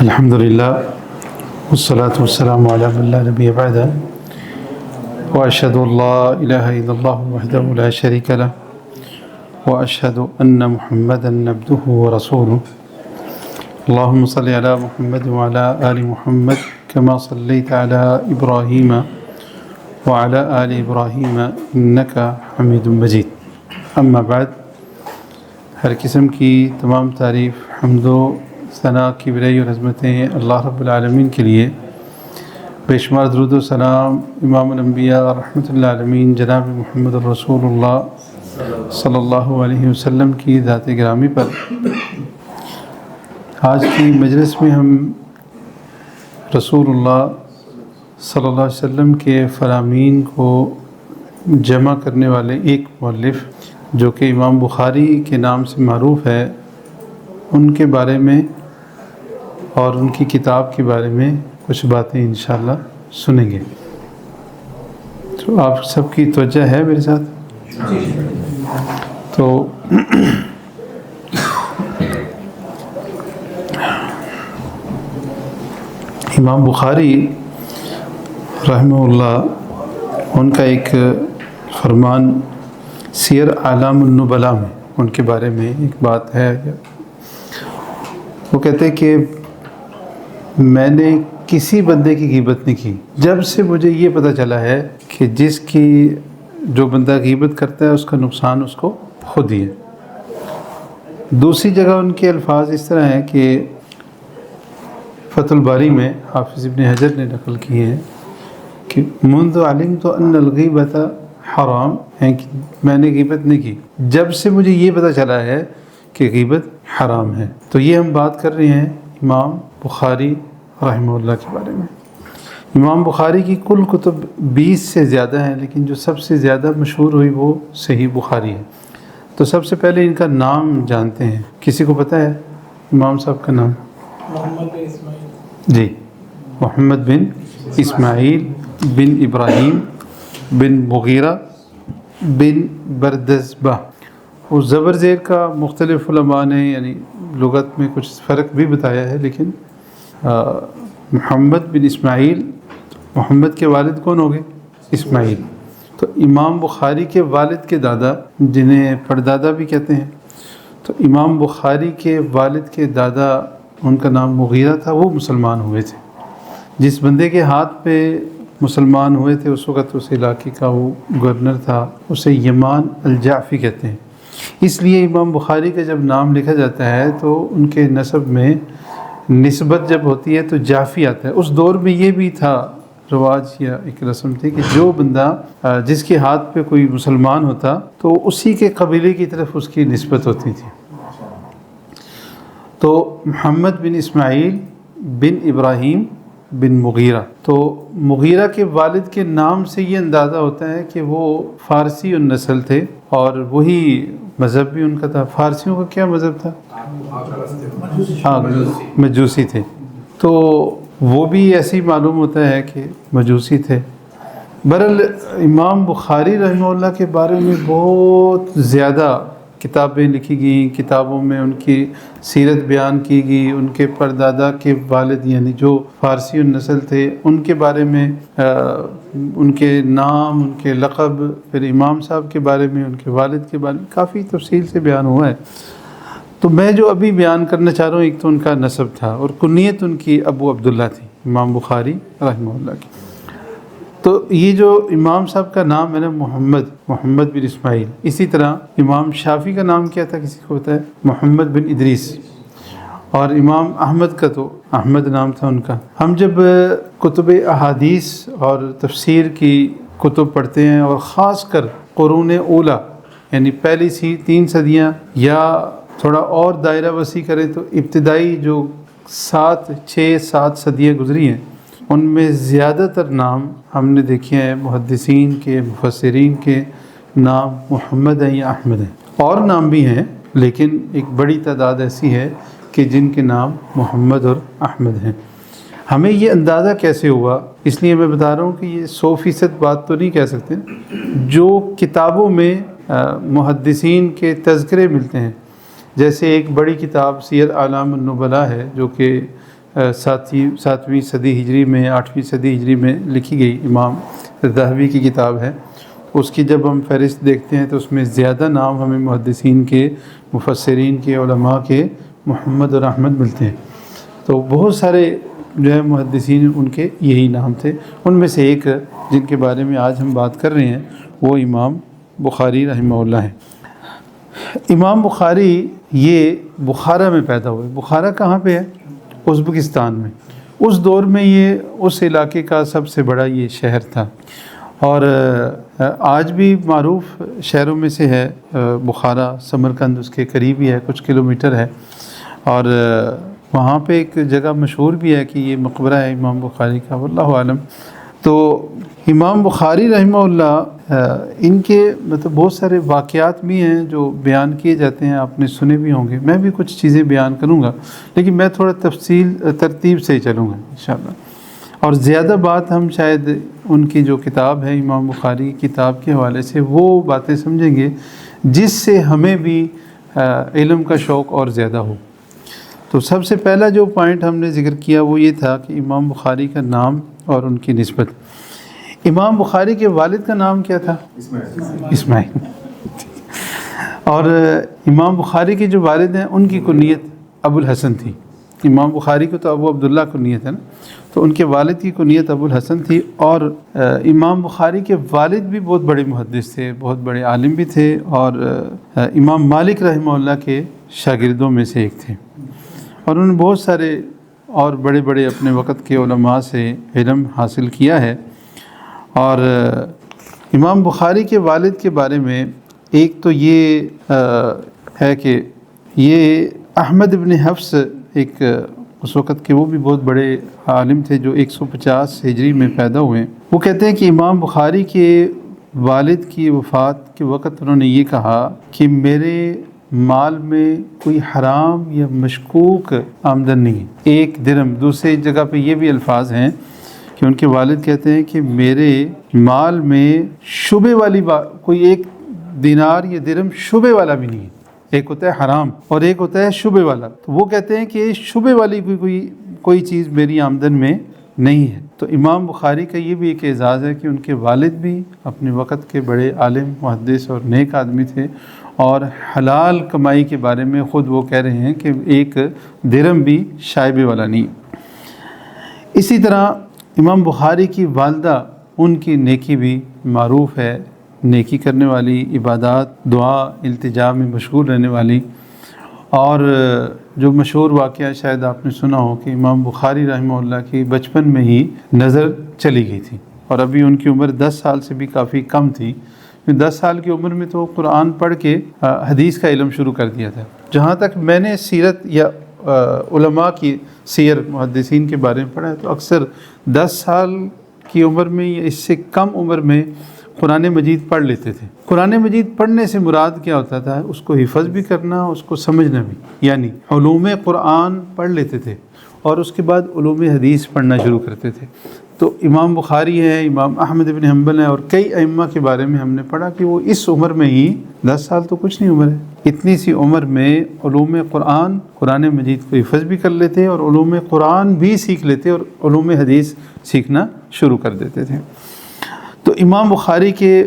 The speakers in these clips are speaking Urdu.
الحمد للہ والصلاة والسلام علی من لا نبی بعدہ واشهد ان لا الہ الا اللہ وحدہ لا شریک لہ واشهد ان محمدا عبدہ ورسولہ اللہم صل علی محمد وعلی آل محمد كما صلیت علی ابراہیم وعلی آل ابراہیم انکا حمید مجید۔ اما بعد، ہر قسم کی تمام تعریف، حمد و ثنا، کبریائی اور عظمتیں اللہ رب العالمین کے لیے۔ بے شمار درود و سلام امام الانبیاء رحمۃ اللہ عالمین جناب محمد الرسول اللہ صلی اللہ علیہ وسلم کی ذات گرامی پر۔ آج کی مجلس میں ہم رسول اللہ صلی اللہ علیہ وسلم کے فرامین کو جمع کرنے والے ایک مؤلف جو کہ امام بخاری کے نام سے معروف ہے، ان کے بارے میں اور ان کی کتاب کے بارے میں کچھ باتیں انشاءاللہ سنیں گے۔ تو آپ سب کی توجہ ہے میرے ساتھ؟ تو امام بخاری رحمہ اللہ، ان کا ایک فرمان سیر اعلام النبلاء میں ان کے بارے میں ایک بات ہے۔ وہ کہتے ہیں کہ میں نے کسی بندے کی غیبت نہیں کی جب سے مجھے یہ پتہ چلا ہے کہ جس کی جو بندہ غیبت کرتا ہے اس کا نقصان اس کو خود ہی ہے۔ دوسری جگہ ان کے الفاظ اس طرح ہیں کہ فتح الباری میں حافظ ابن حجر نے نقل کیے ہیں کہ منذ علمت ان الغیبت حرام ہے، کہ میں نے غیبت نہیں کی جب سے مجھے یہ پتہ چلا ہے کہ غیبت حرام ہے۔ تو یہ ہم بات کر رہے ہیں امام بخاری رحمہ اللہ کے بارے میں۔ امام بخاری کی کل کتب 20 سے زیادہ ہیں، لیکن جو سب سے زیادہ مشہور ہوئی وہ صحیح بخاری ہے۔ تو سب سے پہلے ان کا نام جانتے ہیں۔ کسی کو پتہ ہے امام صاحب کا نام؟ محمد بن اسماعیل۔ جی، محمد بن اسماعیل بن ابراہیم بن مغیرہ بن بردزبہ۔ وہ زبر زیر کا مختلف علماء نے یعنی لغت میں کچھ فرق بھی بتایا ہے، لیکن محمد بن اسماعیل، محمد کے والد کون ہو گئے؟ اسماعیل۔ تو امام بخاری کے والد کے دادا، جنہیں پردادا بھی کہتے ہیں، تو امام بخاری کے والد کے دادا، ان کا نام مغیرہ تھا، وہ مسلمان ہوئے تھے۔ جس بندے کے ہاتھ پہ مسلمان ہوئے تھے اس وقت اس علاقے کا وہ گورنر تھا، اسے یمان الجعفی کہتے ہیں۔ اس لیے امام بخاری کا جب نام لکھا جاتا ہے تو ان کے نسب میں نسبت جب ہوتی ہے تو جعفی آتا ہے۔ اس دور میں یہ بھی تھا رواج یا ایک رسم تھی کہ جو بندہ جس کے ہاتھ پہ کوئی مسلمان ہوتا تو اسی کے قبیلے کی طرف اس کی نسبت ہوتی تھی۔ تو محمد بن اسماعیل بن ابراہیم بن مغیرہ، تو مغیرہ کے والد کے نام سے یہ اندازہ ہوتا ہے کہ وہ فارسی النسل تھے، اور وہی مذہب بھی ان کا تھا۔ فارسیوں کا کیا مذہب تھا؟ ہاں، مجوسی تھے۔ تو وہ بھی ایسے ہی معلوم ہوتا ہے کہ مجوسی تھے۔ بہرحال امام بخاری رحمہ اللہ کے بارے میں بہت زیادہ کتابیں لکھی گئیں، کتابوں میں ان کی سیرت بیان کی گئی، ان کے پردادا کے والد یعنی جو فارسی النسل تھے ان کے بارے میں، ان کے نام، ان کے لقب، پھر امام صاحب کے بارے میں، ان کے والد کے بارے میں کافی تفصیل سے بیان ہوا ہے۔ تو میں جو ابھی بیان کرنا چاہ رہا ہوں، ایک تو ان کا نسب تھا اور کنیت ان کی ابو عبداللہ تھی، امام بخاری رحمہ اللہ کی۔ تو یہ جو امام صاحب کا نام ہے نا، محمد بن اسماعیل، اسی طرح امام شافعی کا نام کیا تھا؟ کسی کو پتہ ہے؟ محمد بن ادریس۔ اور امام احمد کا تو احمد نام تھا ان کا۔ ہم جب کتب احادیث اور تفسیر کی کتب پڑھتے ہیں، اور خاص کر قرون اولیٰ یعنی پہلی 3 صدیاں، یا تھوڑا اور دائرہ وسیع کریں تو ابتدائی جو 6-7 صدیاں گزری ہیں، ان میں زیادہ تر نام ہم نے دیکھے ہیں محدثین کے، مفسرین کے نام محمد ہیں یا احمد ہیں۔ اور نام بھی ہیں، لیکن ایک بڑی تعداد ایسی ہے کہ جن کے نام محمد اور احمد ہیں۔ ہمیں یہ اندازہ کیسے ہوا؟ اس لیے میں بتا رہا ہوں کہ یہ 100% بات تو نہیں کہہ سکتے۔ جو کتابوں میں محدثین کے تذکرے ملتے ہیں، جیسے ایک بڑی کتاب سیر اعلام النبلاء ہے جو کہ ساتویں صدی ہجری میں 8ویں صدی ہجری میں لکھی گئی امام ذہبی کی کتاب ہے. اس کی جب ہم فہرست دیکھتے ہیں تو اس میں زیادہ نام ہمیں محدثین کے، مفسرین کے، علماء کے محمد اور احمد ملتے ہیں. تو بہت سارے جو ہے محدثین ان کے یہی نام تھے. ان میں سے ایک جن کے بارے میں آج ہم بات کر رہے ہیں وہ امام بخاری رحمہ اللہ ہیں. امام بخاری یہ بخارا میں پیدا ہوئے. بخارا کہاں پہ ہے؟ ازبکستان میں. اس دور میں یہ اس علاقے کا سب سے بڑا یہ شہر تھا، اور آج بھی معروف شہروں میں سے ہے. بخارا سمرقند اس کے قریب ہی ہے، کچھ کلومیٹر ہے. اور وہاں پہ ایک جگہ مشہور بھی ہے کہ یہ مقبرہ ہے امام بخاری کا، واللہ عالم. تو امام بخاری رحمہ اللہ ان کے مطلب بہت سارے واقعات بھی ہیں جو بیان کیے جاتے ہیں، آپ نے سنے بھی ہوں گے. میں بھی کچھ چیزیں بیان کروں گا، لیکن میں تھوڑا ترتیب سے چلوں گا انشاءاللہ. اور زیادہ بات ہم شاید ان کی جو کتاب ہے امام بخاری کی کتاب کے حوالے سے وہ باتیں سمجھیں گے جس سے ہمیں بھی علم کا شوق اور زیادہ ہو. تو سب سے پہلا جو پوائنٹ ہم نے ذکر کیا وہ یہ تھا کہ امام بخاری کا نام اور ان کی نسبت. امام بخاری کے والد کا نام کیا تھا؟ اسماعیل. اور امام بخاری کے جو والد ہیں ان کی کنیت ابو الحسن تھی. امام بخاری کو تو ابو عبداللہ کنیت ہے نا، تو ان کے والد کی کنیت ابو الحسن تھی. اور امام بخاری کے والد بھی بہت بڑے محدث تھے، بہت بڑے عالم بھی تھے، اور امام مالک رحمہ اللہ کے شاگردوں میں سے ایک تھے. اور انہوں نے بہت سارے اور بڑے بڑے اپنے وقت کے علماء سے علم حاصل کیا ہے. اور امام بخاری کے والد کے بارے میں ایک تو یہ ہے کہ یہ احمد بن حفص ایک اس وقت کے وہ بھی بہت بڑے عالم تھے جو 150 ہجری میں پیدا ہوئے. وہ کہتے ہیں کہ امام بخاری کے والد کی وفات کے وقت انہوں نے یہ کہا کہ میرے مال میں کوئی حرام یا مشکوک آمدن نہیں ہے، 1 درہم. دوسری جگہ پہ یہ بھی الفاظ ہیں کہ ان کے والد کہتے ہیں کہ میرے مال میں شبے والی کوئی 1 دینار یا درہم شبے والا بھی نہیں ہے. ایک ہوتا ہے حرام اور ایک ہوتا ہے شبے والا. تو وہ کہتے ہیں کہ شبے والی کوئی چیز میری آمدن میں نہیں ہے. تو امام بخاری کا یہ بھی ایک اعزاز ہے کہ ان کے والد بھی اپنے وقت کے بڑے عالم، محدث اور نیک آدمی تھے، اور حلال کمائی کے بارے میں خود وہ کہہ رہے ہیں کہ 1 درہم بھی شائبے والا نہیں. اسی طرح امام بخاری کی والدہ، ان کی نیکی بھی معروف ہے، نیکی کرنے والی، عبادات، دعا، التجا میں مشغول رہنے والی. اور جو مشہور واقعہ شاید آپ نے سنا ہو کہ امام بخاری رحمہ اللہ کی بچپن میں ہی نظر چلی گئی تھی، اور ابھی ان کی عمر 10 سال سے بھی کافی کم تھی. 10 سال کی عمر میں تو قرآن پڑھ کے حدیث کا علم شروع کر دیا تھا. جہاں تک میں نے سیرت یا علماء کی سیر محدثین کے بارے میں پڑھا ہے تو اکثر 10 سال کی عمر میں یا اس سے کم عمر میں قرآن مجید پڑھ لیتے تھے. قرآن مجید پڑھنے سے مراد کیا ہوتا تھا؟ اس کو حفظ بھی کرنا، اس کو سمجھنا بھی. یعنی علوم قرآن پڑھ لیتے تھے اور اس کے بعد علوم حدیث پڑھنا شروع کرتے تھے. تو امام بخاری ہیں، امام احمد بن حنبل ہیں، اور کئی ائمہ کے بارے میں ہم نے پڑھا کہ وہ اس عمر میں ہی 10 سال تو کچھ نہیں عمر ہے، اتنی سی عمر میں علوم قرآن مجید کو حفظ بھی کر لیتے اور علوم قرآن بھی سیکھ لیتے اور علوم حدیث سیکھنا شروع کر دیتے تھے. تو امام بخاری کے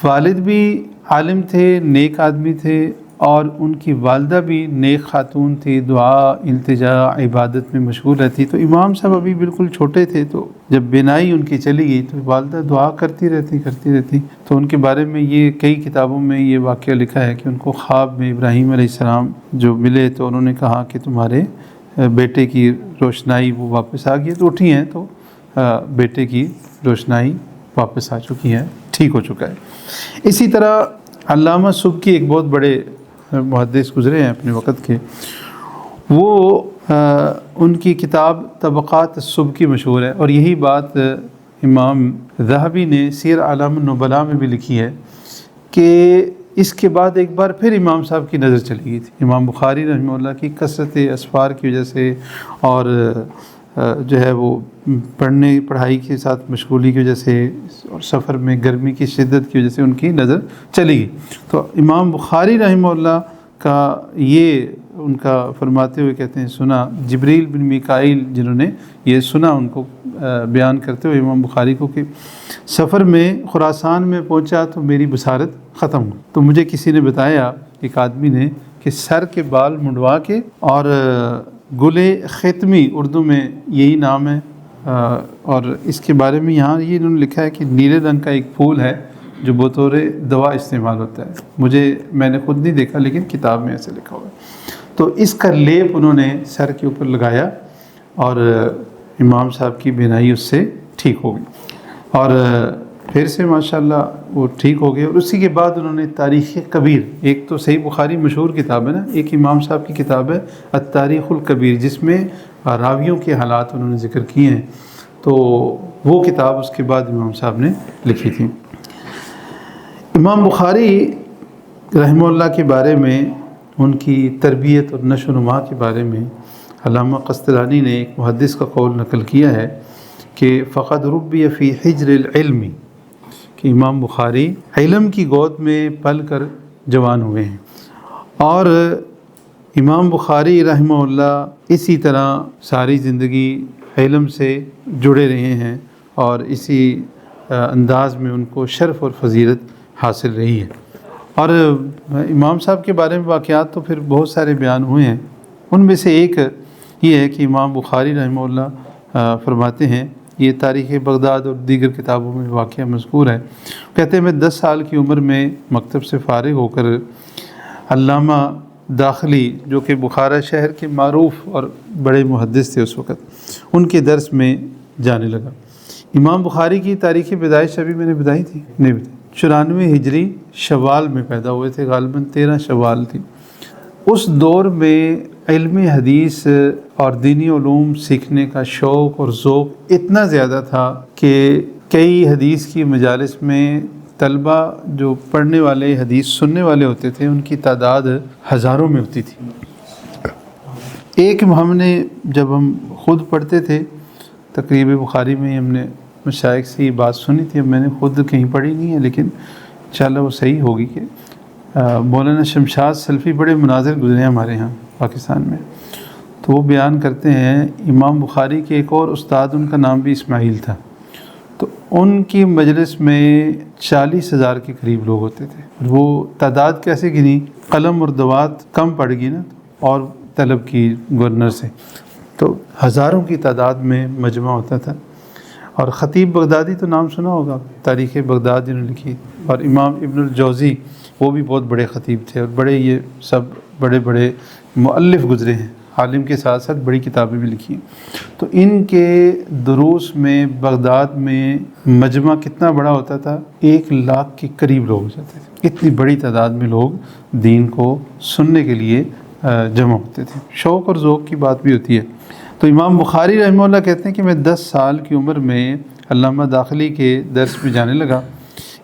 والد بھی عالم تھے، نیک آدمی تھے، اور ان کی والدہ بھی نیک خاتون تھی، دعا، التجا، عبادت میں مشغول رہتی. تو امام صاحب ابھی بالکل چھوٹے تھے، تو جب بینائی ان کی چلی گئی تو والدہ دعا کرتی رہتی. تو ان کے بارے میں یہ کئی کتابوں میں یہ واقعہ لکھا ہے کہ ان کو خواب میں ابراہیم علیہ السلام جو ملے تو انہوں نے کہا کہ تمہارے بیٹے کی روشنائی وہ واپس آ گئی. تو اٹھی ہیں تو بیٹے کی روشنائی واپس آ چکی ہے، ٹھیک ہو چکا ہے. اسی طرح علامہ سبکی ایک بہت بڑے محدث گزرے ہیں اپنے وقت کے، وہ ان کی کتاب طبقات السبکی مشہور ہے. اور یہی بات امام ذہبی نے سیر اعلام النبلاء میں بھی لکھی ہے کہ اس کے بعد ایک بار پھر امام صاحب کی نظر چلی گئی تھی. امام بخاری رحمہ اللہ کی کثرت اسفار کی وجہ سے اور جو ہے وہ پڑھائی کے ساتھ مشغولی کی وجہ سے اور سفر میں گرمی کی شدت کی وجہ سے ان کی نظر چلی گئی. تو امام بخاری رحمہ اللہ کا یہ ان کا فرماتے ہوئے کہتے ہیں سنا، جبریل بن میکائیل جنہوں نے یہ سنا ان کو بیان کرتے ہوئے امام بخاری کو کہ سفر میں خراسان میں پہنچا تو میری بصارت ختم ہوئی، تو مجھے کسی نے بتایا، ایک آدمی نے، کہ سر کے بال منڈوا کے اور گلے ختمی، اردو میں یہی نام ہے، اور اس کے بارے میں یہاں یہ انہوں نے لکھا ہے کہ نیلے رنگ کا ایک پھول ہے جو بطور دوا استعمال ہوتا ہے، میں نے خود نہیں دیکھا لیکن کتاب میں ایسے لکھا ہوا ہے، تو اس کا لیپ انہوں نے سر کے اوپر لگایا اور امام صاحب کی بینائی اس سے ٹھیک ہو گئی، اور پھر سے ماشاءاللہ وہ ٹھیک ہو گئے۔ اور اسی کے بعد انہوں نے تاریخ کبیر، ایک تو صحیح بخاری مشہور کتاب ہے نا، ایک امام صاحب کی کتاب ہے التاریخ الکبیر جس میں راویوں کے حالات انہوں نے ذکر کیے ہیں، تو وہ کتاب اس کے بعد امام صاحب نے لکھی تھی۔ امام بخاری رحمہ اللہ کے بارے میں، ان کی تربیت اور نشو و نما کے بارے میں علامہ قسطلانی نے ایک محدث کا قول نقل کیا ہے کہ فقد ربی فی حجر العلم، کہ امام بخاری علم کی گود میں پل کر جوان ہوئے ہیں، اور امام بخاری رحمہ اللہ اسی طرح ساری زندگی علم سے جڑے رہے ہیں، اور اسی انداز میں ان کو شرف اور فضیلت حاصل رہی ہے۔ اور امام صاحب کے بارے میں واقعات تو پھر بہت سارے بیان ہوئے ہیں، ان میں سے ایک یہ ہے کہ امام بخاری رحمہ اللہ فرماتے ہیں، یہ تاریخ بغداد اور دیگر کتابوں میں واقعہ مذکور ہے، کہتے ہیں میں 10 سال کی عمر میں مکتب سے فارغ ہو کر علامہ داخلی جو کہ بخارا شہر کے معروف اور بڑے محدث تھے اس وقت، ان کے درس میں جانے لگا۔ امام بخاری کی تاریخ پیدائش ابھی میں نے بتائی تھی؟ نہیں بتائی۔ 94 ہجری شوال میں پیدا ہوئے تھے، غالباً 13 شوال تھی۔ اس دور میں علم حدیث اور دینی علوم سیکھنے کا شوق اور ذوق اتنا زیادہ تھا کہ کئی حدیث کی مجالس میں طلبہ جو پڑھنے والے حدیث سننے والے ہوتے تھے ان کی تعداد ہزاروں میں ہوتی تھی۔ ایک جب ہم خود پڑھتے تھے تقریب بخاری میں، ہم نے مشائخ سے یہ بات سنی تھی، اب میں نے خود کہیں پڑھی نہیں ہے لیکن انشاءاللہ وہ صحیح ہوگی، کہ مولانا شمشاد سلفی بڑے مناظر گزرے ہیں ہمارے ہاں پاکستان میں، تو وہ بیان کرتے ہیں امام بخاری کے ایک اور استاد، ان کا نام بھی اسماعیل تھا، تو ان کی مجلس میں 40,000 کے قریب لوگ ہوتے تھے۔ وہ تعداد کیسے گنی؟ قلم اور دوات کم پڑ گئی نا، اور طلب کی گورنر سے، تو ہزاروں کی تعداد میں مجمع ہوتا تھا۔ اور خطیب بغدادی تو نام سنا ہوگا، تاریخ بغداد جنہوں نے لکھی، اور امام ابن الجوزی وہ بھی بہت بڑے خطیب تھے، اور بڑے یہ سب بڑے بڑے مؤلف گزرے ہیں، عالم کے ساتھ ساتھ بڑی کتابیں بھی لکھی ہیں۔ تو ان کے دروس میں بغداد میں مجمع کتنا بڑا ہوتا تھا؟ 1,00,000 کے قریب لوگ ہو جاتے تھے، اتنی بڑی تعداد میں لوگ دین کو سننے کے لیے جمع ہوتے تھے۔ شوق اور ذوق کی بات بھی ہوتی ہے۔ تو امام بخاری رحمہ اللہ کہتے ہیں کہ میں 10 سال کی عمر میں علامہ داخلی کے درس میں جانے لگا۔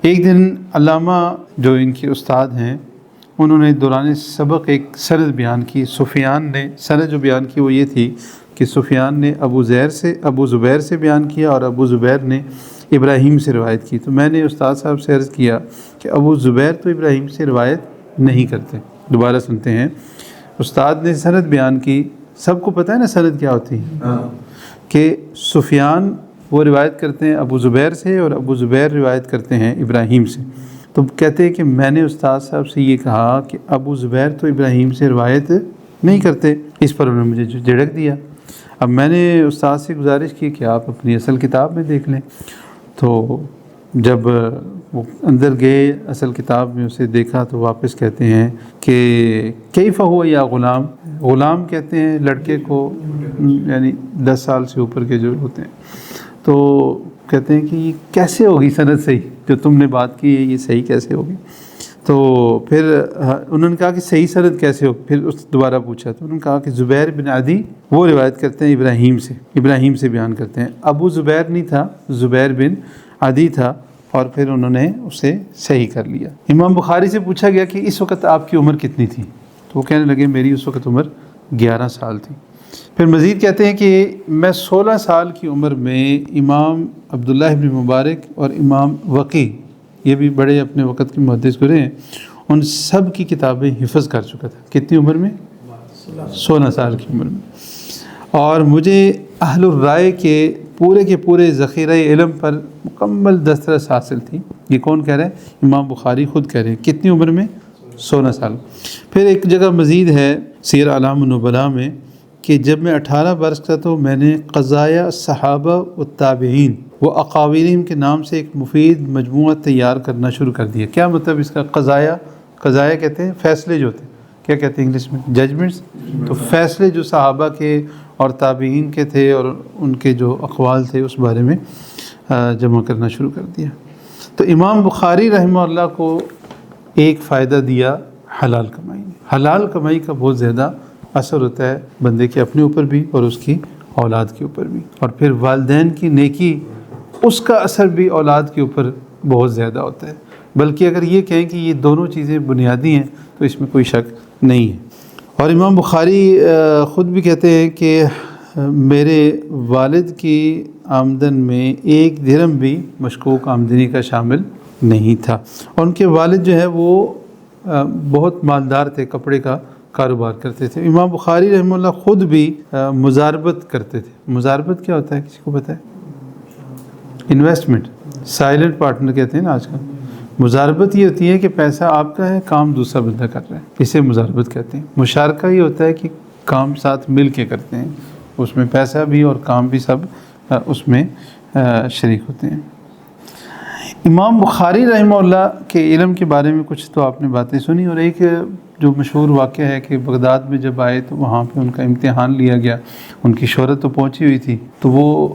ایک دن علامہ جو ان کے استاد ہیں انہوں نے دوران سبق ایک سند بیان کی، سفیان نے سند جو بیان کی وہ یہ تھی کہ سفیان نے ابو زبیر سے بیان کیا، اور ابو زبیر نے ابراہیم سے روایت کی۔ تو میں نے استاد صاحب سے عرض کیا کہ ابو زبیر تو ابراہیم سے روایت نہیں کرتے۔ دوبارہ سنتے ہیں، استاد نے سند بیان کی، سب کو پتہ ہے نا سند کیا ہوتی ہے، کہ سفیان وہ روایت کرتے ہیں ابو زبیر سے، اور ابو زبیر روایت کرتے ہیں ابراہیم سے۔ تو کہتے ہیں کہ میں نے استاد صاحب سے یہ کہا کہ ابو زبیر تو ابراہیم سے روایت نہیں کرتے، اس پر انہوں نے مجھے جھڑک دیا۔ اب میں نے استاد سے گزارش کی کہ آپ اپنی اصل کتاب میں دیکھ لیں، تو جب وہ اندر گئے اصل کتاب میں اسے دیکھا تو واپس کہتے ہیں کہ کیف ہوا یا غلام، غلام کہتے ہیں لڑکے کو، یعنی 10 سال سے اوپر کے جو ہوتے ہیں، تو کہتے ہیں کہ یہ کیسے ہوگی سند صحیح، جو تم نے بات کی ہے یہ صحیح کیسے ہوگی؟ تو پھر انہوں نے کہا کہ صحیح سند کیسے ہوگی؟ پھر اس دوبارہ پوچھا تو انہوں نے کہا کہ زبیر بن عدی وہ روایت کرتے ہیں ابراہیم سے بیان کرتے ہیں، ابو زبیر نہیں تھا، زبیر بن عدی تھا، اور پھر انہوں نے اسے صحیح کر لیا۔ امام بخاری سے پوچھا گیا کہ اس وقت آپ کی عمر کتنی تھی؟ تو وہ کہنے لگے میری اس وقت عمر 11 سال تھی۔ پھر مزید کہتے ہیں کہ میں 16 سال کی عمر میں امام عبداللہ بن مبارک اور امام وقی، یہ بھی بڑے اپنے وقت کے محدث گزرے ہیں، ان سب کی کتابیں حفظ کر چکا تھا. کتنی عمر میں؟ 16 سال کی عمر میں. اور مجھے اہل الرائے کے پورے ذخیرہ علم پر مکمل دسترس حاصل تھی. یہ کون کہہ رہے ہیں؟ امام بخاری خود کہہ رہے ہیں. کتنی عمر میں؟ 16 سال. پھر ایک جگہ مزید ہے سیر اعلام النبلاء میں کہ جب میں 18 برس کا تو میں نے قضایا صحابہ و تابعین و اقاویلہم کے نام سے ایک مفید مجموعہ تیار کرنا شروع کر دیا. کیا مطلب اس کا؟ قضایا کہتے ہیں فیصلے جو ہوتے ہیں. کیا کہتے ہیں انگلش میں؟ ججمنٹس. تو فیصلے جو صحابہ کے اور تابعین کے تھے اور ان کے جو اقوال تھے اس بارے میں جمع کرنا شروع کر دیا. تو امام بخاری رحمہ اللہ کو ایک فائدہ دیا حلال کمائی نے. حلال کمائی کا بہت زیادہ اثر ہوتا ہے بندے کے اپنے اوپر بھی اور اس کی اولاد کے اوپر بھی. اور پھر والدین کی نیکی، اس کا اثر بھی اولاد کے اوپر بہت زیادہ ہوتا ہے. بلکہ اگر یہ کہیں کہ یہ دونوں چیزیں بنیادی ہیں تو اس میں کوئی شک نہیں ہے. اور امام بخاری خود بھی کہتے ہیں کہ میرے والد کی آمدن میں 1 درہم بھی مشکوک آمدنی کا شامل نہیں تھا. اور ان کے والد جو ہے وہ بہت مالدار تھے، کپڑے کا کاروبار کرتے تھے. امام بخاری رحمہ اللہ خود بھی مزاربت کرتے تھے. مزاربت کیا ہوتا ہے؟ کسی کو پتہ ہے؟ انویسٹمنٹ، سائلنٹ پارٹنر کہتے ہیں نا آج کل. مزاربت یہ ہوتی ہے کہ پیسہ آپ کا ہے، کام دوسرا بندہ کر رہا ہے، اسے مزاربت کہتے ہیں. مشارکہ یہ ہوتا ہے کہ کام ساتھ مل کے کرتے ہیں، اس میں پیسہ بھی اور کام بھی سب اس میں شریک ہوتے ہیں. امام بخاری رحمہ اللہ کے علم کے بارے میں کچھ تو آپ نے باتیں سنی. اور ایک جو مشہور واقعہ ہے کہ بغداد میں جب آئے تو وہاں پہ ان کا امتحان لیا گیا. ان کی شہرت تو پہنچی ہوئی تھی تو وہ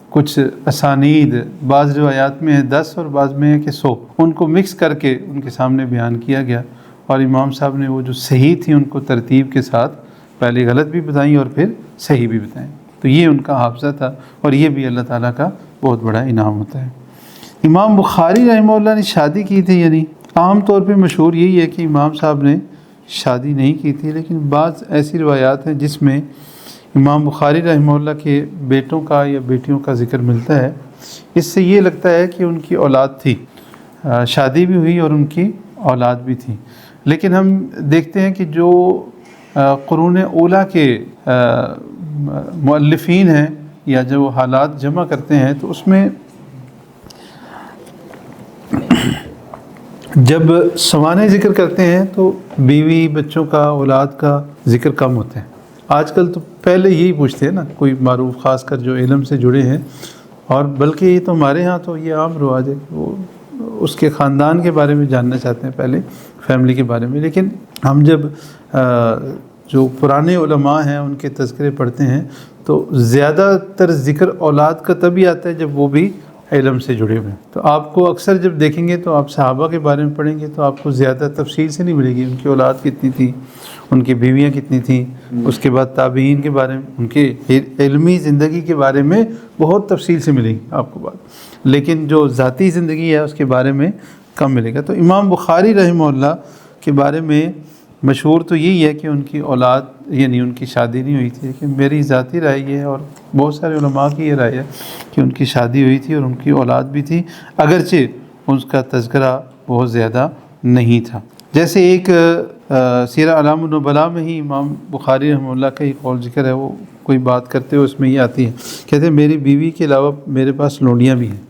کچھ اسانید، بعض روایات میں ہے 10 اور بعض میں ہے کہ 100، ان کو مکس کر کے ان کے سامنے بیان کیا گیا. اور امام صاحب نے وہ جو صحیح تھی ان کو ترتیب کے ساتھ پہلے غلط بھی بتائیں اور پھر صحیح بھی بتائیں. تو یہ ان کا حافظہ تھا اور یہ بھی اللہ تعالیٰ کا بہت بڑا انعام ہوتا ہے. امام بخاری رحمہ اللہ نے شادی کی تھی. یعنی عام طور پہ مشہور یہی ہے کہ امام صاحب نے شادی نہیں کی تھی، لیکن بعض ایسی روایات ہیں جس میں امام بخاری رحمہ اللہ کے بیٹوں کا یا بیٹیوں کا ذکر ملتا ہے. اس سے یہ لگتا ہے کہ ان کی اولاد تھی، شادی بھی ہوئی اور ان کی اولاد بھی تھی. لیکن ہم دیکھتے ہیں کہ جو قرون اولیٰ کے مؤلفین ہیں یا جو حالات جمع کرتے ہیں تو اس میں جب سوانح ذکر کرتے ہیں تو بیوی بچوں کا اولاد کا ذکر کم ہوتا ہے. آج کل تو پہلے یہی پوچھتے ہیں نا کوئی معروف، خاص کر جو علم سے جڑے ہیں. اور بلکہ یہ تو ہمارے ہاں تو یہ عام رواج ہے کہ وہ اس کے خاندان کے بارے میں جاننا چاہتے ہیں، پہلے فیملی کے بارے میں. لیکن ہم جب جو پرانے علماء ہیں ان کے تذکرے پڑھتے ہیں تو زیادہ تر ذکر اولاد کا تبھی آتا ہے جب وہ بھی علم سے جڑے ہوئے ہیں. تو آپ کو اکثر جب دیکھیں گے تو آپ صحابہ کے بارے میں پڑھیں گے تو آپ کو زیادہ تفصیل سے نہیں ملے گی. ان کی اولاد کتنی تھی، ان کی بیویاں کتنی تھیں، اس کے بعد تابعین کے بارے میں، ان کے علمی زندگی کے بارے میں بہت تفصیل سے ملے گی آپ کو بات. لیکن جو ذاتی زندگی ہے اس کے بارے میں کم ملے گا. تو امام بخاری رحمہ اللہ کے بارے میں مشہور تو یہی ہے کہ ان کی اولاد یعنی ان کی شادی نہیں ہوئی تھی. لیکن میری ذاتی رائے یہ ہے اور بہت سارے علماء کی یہ رائے ہے کہ ان کی شادی ہوئی تھی اور ان کی اولاد بھی تھی، اگرچہ اس کا تذکرہ بہت زیادہ نہیں تھا. جیسے ایک سیر اعلام النبلاء میں ہی امام بخاری رحمہ اللہ کا ہی قول ذکر ہے. وہ کوئی بات کرتے ہوئے اس میں یہ آتی ہے، کہتے ہیں میری بیوی کے علاوہ میرے پاس لونڈیاں بھی ہیں،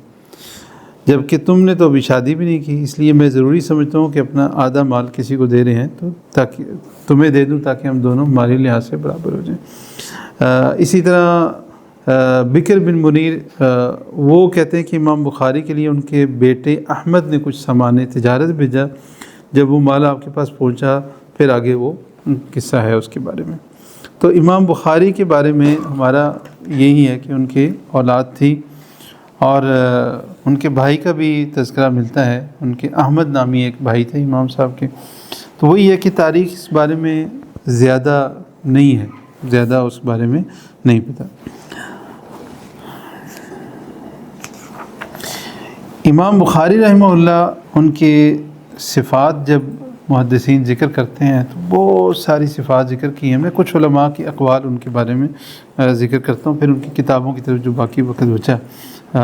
جبکہ تم نے تو ابھی شادی بھی نہیں کی، اس لیے میں ضروری سمجھتا ہوں کہ اپنا آدھا مال کسی کو دے رہے ہیں تو تاکہ تمہیں دے دوں تاکہ ہم دونوں مالی لحاظ سے برابر ہو جائیں. اسی طرح بکر بن منیر وہ کہتے ہیں کہ امام بخاری کے لیے ان کے بیٹے احمد نے کچھ سامان تجارت بھیجا. جب وہ مال آپ کے پاس پہنچا پھر آگے وہ قصہ ہے اس کے بارے میں. تو امام بخاری کے بارے میں ہمارا یہی ہے کہ ان کے اولاد تھی اور ان کے بھائی کا بھی تذکرہ ملتا ہے. ان کے احمد نامی ایک بھائی تھے امام صاحب کے. تو وہی ہے کہ تاریخ اس بارے میں زیادہ نہیں ہے، زیادہ اس بارے میں نہیں پتہ. امام بخاری رحمہ اللہ ان کے صفات جب محدثین ذکر کرتے ہیں تو بہت ساری صفات ذکر کی ہیں. میں کچھ علماء کے اقوال ان کے بارے میں ذکر کرتا ہوں، پھر ان کی کتابوں کی طرف جو باقی وقت بچا.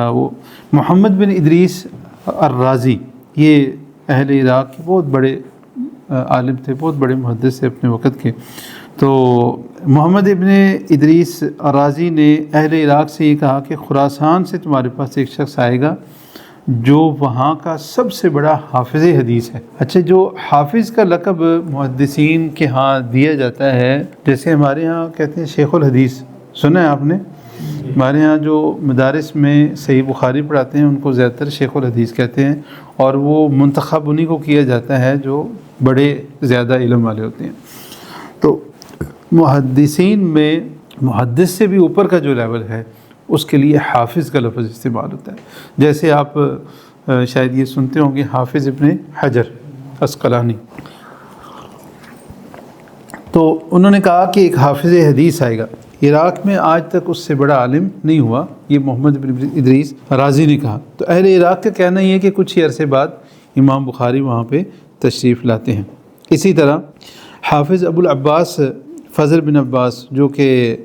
وہ محمد بن ادریس الرازی، یہ اہل عراق کے بہت بڑے عالم تھے، بہت بڑے محدث تھے اپنے وقت کے۔ تو محمد ابن ادریس رازی نے اہل عراق سے یہ کہا کہ خراسان سے تمہارے پاس ایک شخص آئے گا جو وہاں کا سب سے بڑا حافظ حدیث ہے۔ اچھا، جو حافظ کا لقب محدثین کے ہاں دیا جاتا ہے، جیسے ہمارے ہاں کہتے ہیں شیخ الحدیث، سنا ہے آپ نے؟ ہمارے ہاں جو مدارس میں صحیح بخاری پڑھاتے ہیں ان کو زیادہ تر شیخ الحدیث کہتے ہیں، اور وہ منتخب انہی کو کیا جاتا ہے جو بڑے زیادہ علم والے ہوتے ہیں۔ تو محدثین میں محدث سے بھی اوپر کا جو لیول ہے اس کے لیے حافظ کا لفظ استعمال ہوتا ہے۔ جیسے آپ شاید یہ سنتے ہوں گے حافظ ابن حجر عسقلانی، تو انہوں نے کہا کہ ایک حافظ حدیث آئے گا، عراق میں آج تک اس سے بڑا عالم نہیں ہوا، یہ محمد بن ادریس رازی نے کہا۔ تو اہل عراق کا کہنا یہ ہے کہ کچھ ہی عرصے بعد امام بخاری وہاں پہ تشریف لاتے ہیں۔ اسی طرح حافظ ابو العباس فضل بن عباس، جو کہ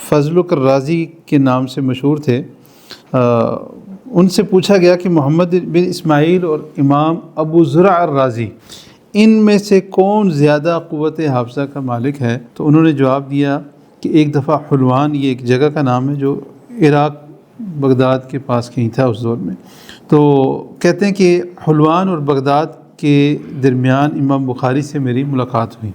فضل الرازی کے نام سے مشہور تھے، ان سے پوچھا گیا کہ محمد بن اسماعیل اور امام ابو زرع الرازی ان میں سے کون زیادہ قوت حافظہ کا مالک ہے؟ تو انہوں نے جواب دیا کہ ایک دفعہ حلوان، یہ ایک جگہ کا نام ہے جو عراق بغداد کے پاس کہیں تھا اس دور میں، تو کہتے ہیں کہ حلوان اور بغداد کے درمیان امام بخاری سے میری ملاقات ہوئی۔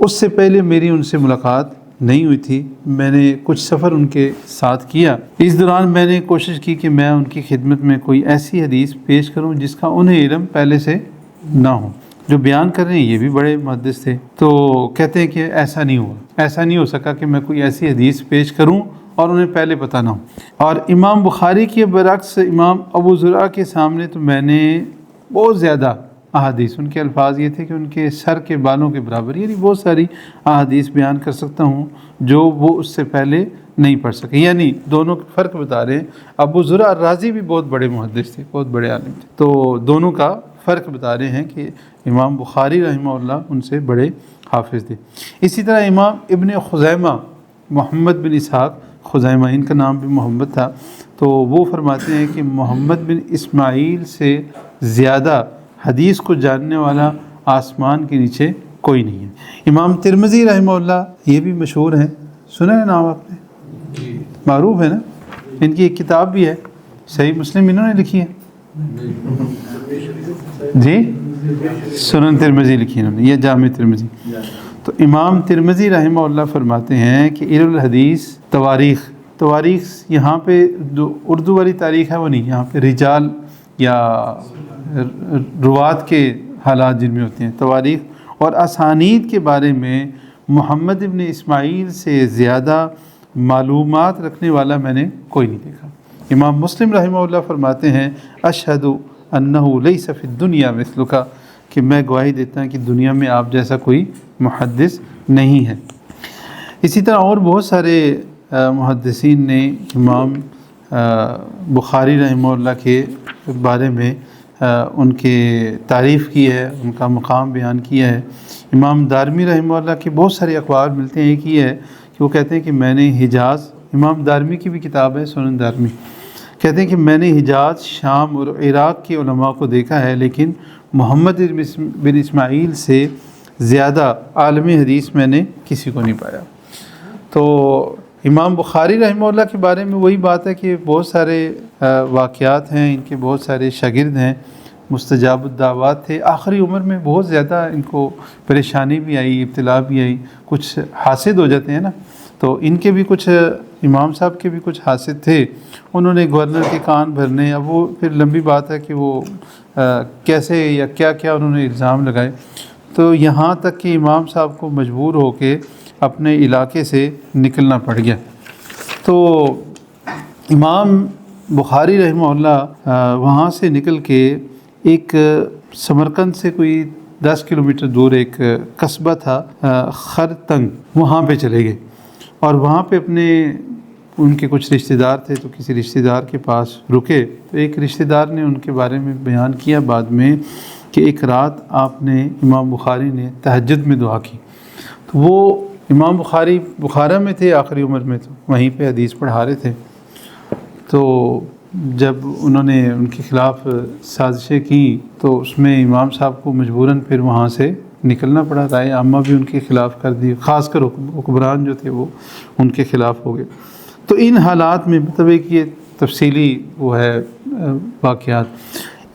اس سے پہلے میری ان سے ملاقات نہیں ہوئی تھی، میں نے کچھ سفر ان کے ساتھ کیا۔ اس دوران میں نے کوشش کی کہ میں ان کی خدمت میں کوئی ایسی حدیث پیش کروں جس کا انہیں علم پہلے سے نہ ہو۔ جو بیان کر رہے ہیں یہ بھی بڑے محدث تھے، تو کہتے ہیں کہ ایسا نہیں ہوا، ایسا نہیں ہو سکا کہ میں کوئی ایسی حدیث پیش کروں اور انہیں پہلے پتہ نہ ہو۔ اور امام بخاری کے برعکس امام ابو زرع کے سامنے تو میں نے بہت زیادہ احادیث، ان کے الفاظ یہ تھے کہ ان کے سر کے بالوں کے برابر، یعنی بہت ساری احادیث بیان کر سکتا ہوں جو وہ اس سے پہلے نہیں پڑھ سکے۔ یعنی دونوں کا فرق بتا رہے ہیں۔ ابو زرع الرازی بھی بہت بڑے محدث تھے، بہت بڑے عالم تھے، تو دونوں کا فرق بتا رہے ہیں کہ امام بخاری رحمہ اللہ ان سے بڑے حافظ تھے۔ اسی طرح امام ابن خزیمہ محمد بن اسحاق خزیمہ، ان کا نام بھی محمد تھا، تو وہ فرماتے ہیں کہ محمد بن اسماعیل سے زیادہ حدیث کو جاننے والا آسمان کے نیچے کوئی نہیں ہے۔ امام ترمذی رحمہ اللہ یہ بھی مشہور ہیں، سنا ہے نام آپ نے؟ معروف ہے نا، ان کی ایک کتاب بھی ہے صحیح مسلم، انہوں نے لکھی ہے جی، سنن ترمذی لکھی انہوں نے، یہ جامع ترمذی۔ تو امام ترمذی رحمہ اللہ فرماتے ہیں کہ علم الحدیث تواریخ یہاں پہ جو اردو والی تاریخ ہے وہ نہیں، یہاں پہ رجال یا روات کے حالات جن میں ہوتے ہیں، تواریخ اور اسانید کے بارے میں محمد ابن اسماعیل سے زیادہ معلومات رکھنے والا میں نے کوئی نہیں دیکھا۔ امام مسلم رحمہ اللہ فرماتے ہیں اشہد انہ لیس فی الدنیا مثلک، کہ میں گواہی دیتا ہوں کہ دنیا میں آپ جیسا کوئی محدث نہیں ہے۔ اسی طرح اور بہت سارے محدثین نے امام بخاری رحمہ اللہ کے بارے میں ان کے تعریف کی ہے، ان کا مقام بیان کیا ہے۔ امام دارمی رحمہ اللہ کے بہت سارے اقوال ملتے ہیں، ایک یہ ہے کہ وہ کہتے ہیں کہ میں نے حجاز، امام دارمی کی بھی کتاب ہے سنن دارمی، کہتے ہیں کہ میں نے حجاز، شام اور عراق کے علماء کو دیکھا ہے، لیکن محمد بن اسماعیل سے زیادہ عالم حدیث میں نے کسی کو نہیں پایا۔ تو امام بخاری رحمہ اللہ کے بارے میں وہی بات ہے کہ بہت سارے واقعات ہیں، ان کے بہت سارے شاگرد ہیں، مستجاب الدعوات تھے، آخری عمر میں بہت زیادہ ان کو پریشانی بھی آئی، ابتلا بھی آئی، کچھ حاسد ہو جاتے ہیں نا، تو ان کے بھی کچھ، امام صاحب کے بھی کچھ حاسد تھے، انہوں نے گورنر کے کان بھرنے، اب وہ پھر لمبی بات ہے کہ وہ کیسے یا کیا کیا انہوں نے الزام لگائے، تو یہاں تک کہ امام صاحب کو مجبور ہو کے اپنے علاقے سے نکلنا پڑ گیا۔ تو امام بخاری رحمہ اللہ وہاں سے نکل کے ایک سمرقند سے کوئی 10 کلومیٹر دور ایک قصبہ تھا خرتنگ، وہاں پہ چلے گئے، اور وہاں پہ ان کے کچھ رشتہ دار تھے، تو کسی رشتہ دار کے پاس رکے، تو ایک رشتہ دار نے ان کے بارے میں بیان کیا بعد میں کہ ایک رات آپ نے، امام بخاری نے تہجد میں دعا کی، تو وہ امام بخاری بخارا میں تھے آخری عمر میں، تو وہیں پہ حدیث پڑھا رہے تھے، تو جب انہوں نے ان کے خلاف سازشیں کی تو اس میں امام صاحب کو مجبوراً پھر وہاں سے نکلنا پڑا، رائے عامہ بھی ان کے خلاف کر دی، خاص کر حکمران جو تھے وہ ان کے خلاف ہو گئے۔ تو ان حالات میں مطلب ایک یہ تفصیلی وہ ہے واقعات۔